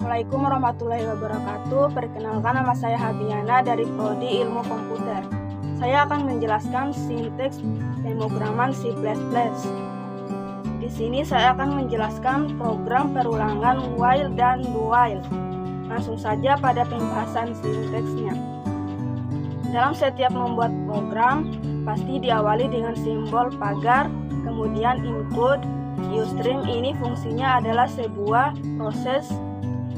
Assalamualaikum warahmatullahi wabarakatuh. Perkenalkan, nama saya Habiana dari Prodi Ilmu Komputer. Saya akan menjelaskan sinteks pemrograman C++. Di sini saya akan menjelaskan program perulangan while dan do while. Langsung saja pada pembahasan sinteksnya. Dalam setiap membuat program, pasti diawali dengan simbol pagar, kemudian include. Usestream ini fungsinya adalah sebuah proses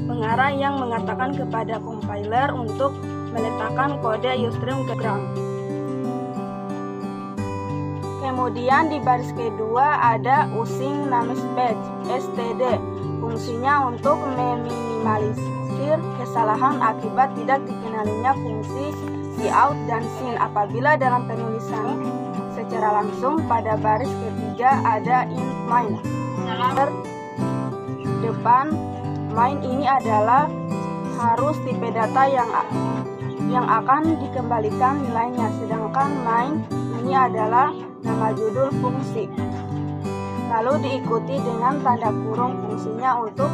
pengarah yang mengatakan kepada compiler untuk meletakkan kode usestream ke program. Kemudian di baris kedua ada using namespace std, fungsinya untuk meminimalisir kesalahan akibat tidak dikenalinya fungsi cout dan sin apabila dalam penulisan secara langsung. Pada baris ketiga ada int main. Depan main ini adalah harus tipe data yang akan dikembalikan nilainya, sedangkan main ini adalah nama judul fungsi. Lalu diikuti dengan tanda kurung fungsinya untuk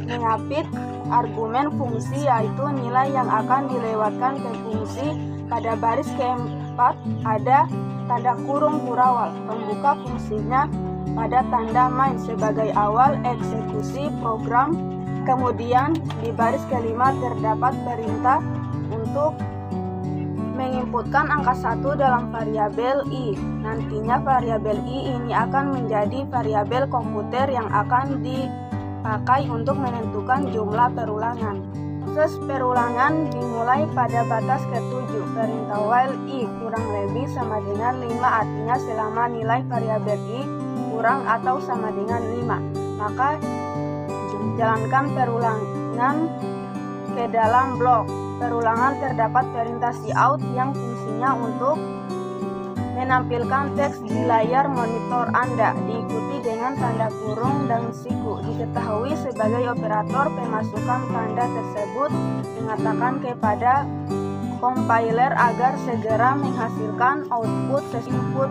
mengapit argumen fungsi, yaitu nilai yang akan dilewatkan ke fungsi. Pada baris keempat ada tanda kurung kurawal pembuka fungsinya pada tanda main sebagai awal eksekusi program. Kemudian di baris kelima terdapat perintah untuk menginputkan angka 1 dalam variabel i. Nantinya variabel i ini akan menjadi variabel komputer yang akan dipakai untuk menentukan jumlah perulangan. Proses perulangan dimulai pada batas ke-7. Perintah while i kurang lebih sama dengan 5, artinya selama nilai variabel i kurang atau sama dengan 5, maka jalankan perulangan ke dalam blok perulangan. Terdapat perintah cout yang fungsinya untuk menampilkan teks di layar monitor Anda, diikuti dengan tanda kurung dan siku. Diketahui sebagai operator pemasukan tanda tersebut mengatakan kepada compiler agar segera menghasilkan output input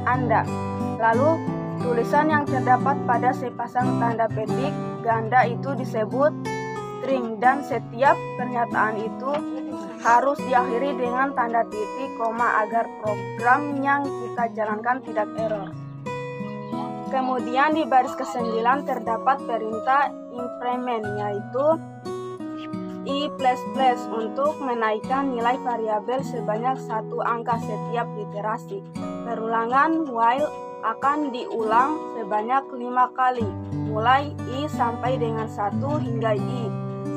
Anda. Lalu tulisan yang terdapat pada sepasang tanda petik ganda itu disebut string, dan setiap pernyataan itu harus diakhiri dengan tanda titik koma agar program yang kita jalankan tidak error. Kemudian di baris ke-9 terdapat perintah increment, yaitu i++ untuk menaikkan nilai variabel sebanyak 1 angka setiap iterasi. Perulangan while akan diulang sebanyak 5 kali, mulai i sampai dengan 1 hingga i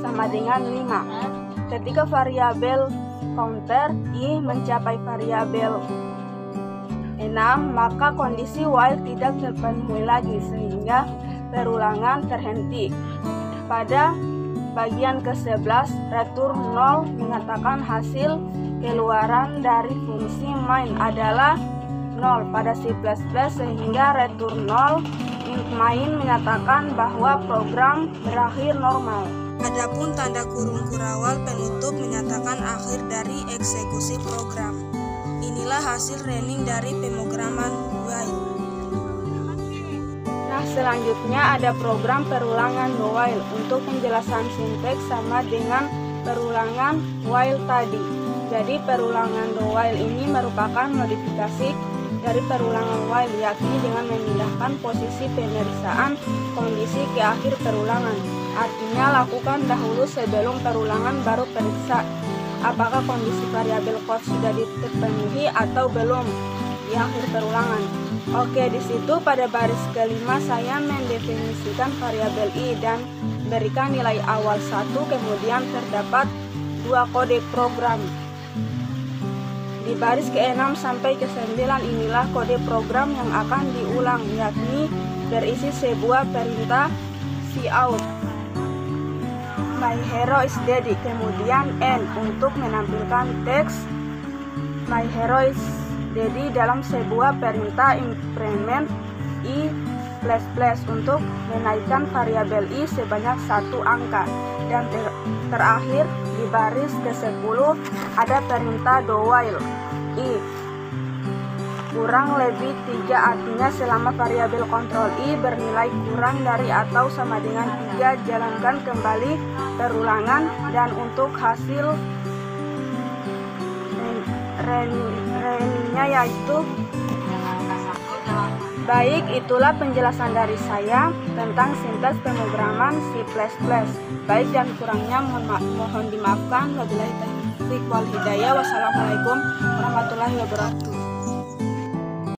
sama dengan 5. Ketika variabel counter i mencapai variabel 6, maka kondisi while tidak terpenuhi lagi sehingga perulangan terhenti. Pada bagian ke-11, return 0 mengatakan hasil keluaran dari fungsi main adalah 0 pada C++, sehingga return 0 int main menyatakan bahwa program berakhir normal. Adapun tanda kurung kurawal penutup menyatakan akhir dari eksekusi program. Inilah hasil running dari pemrograman while. Nah, selanjutnya ada program perulangan do while. Untuk penjelasan sinteks sama dengan perulangan while tadi. Jadi perulangan do while ini merupakan modifikasi dari perulangan while, yakni dengan memindahkan posisi pemeriksaan kondisi ke akhir perulangan. Artinya lakukan dahulu sebelum perulangan, baru periksa apakah kondisi variabel code sudah dipenuhi atau belum di akhir perulangan. Oke, di situ pada baris kelima saya mendefinisikan variabel i dan berikan nilai awal 1, kemudian terdapat 2 kode program. Di baris ke-6 sampai ke-9 inilah kode program yang akan diulang, yakni berisi sebuah perintah cout my hero is dead, kemudian n untuk menampilkan teks my hero is dead dalam sebuah perintah increment i++ untuk menaikkan variabel i sebanyak 1 angka. Dan terakhir di baris ke-10 ada perintah do while i kurang lebih 3 artinya selama variabel kontrol I bernilai kurang dari atau sama dengan 3, jalankan kembali perulangan, dan untuk hasil reminya yaitu baik. Itulah penjelasan dari saya tentang sintaks pemrograman C++. Baik dan kurangnya mohon dimaafkan. Wabillahi taufiq wal hidayah. Wassalamualaikum warahmatullahi wabarakatuh.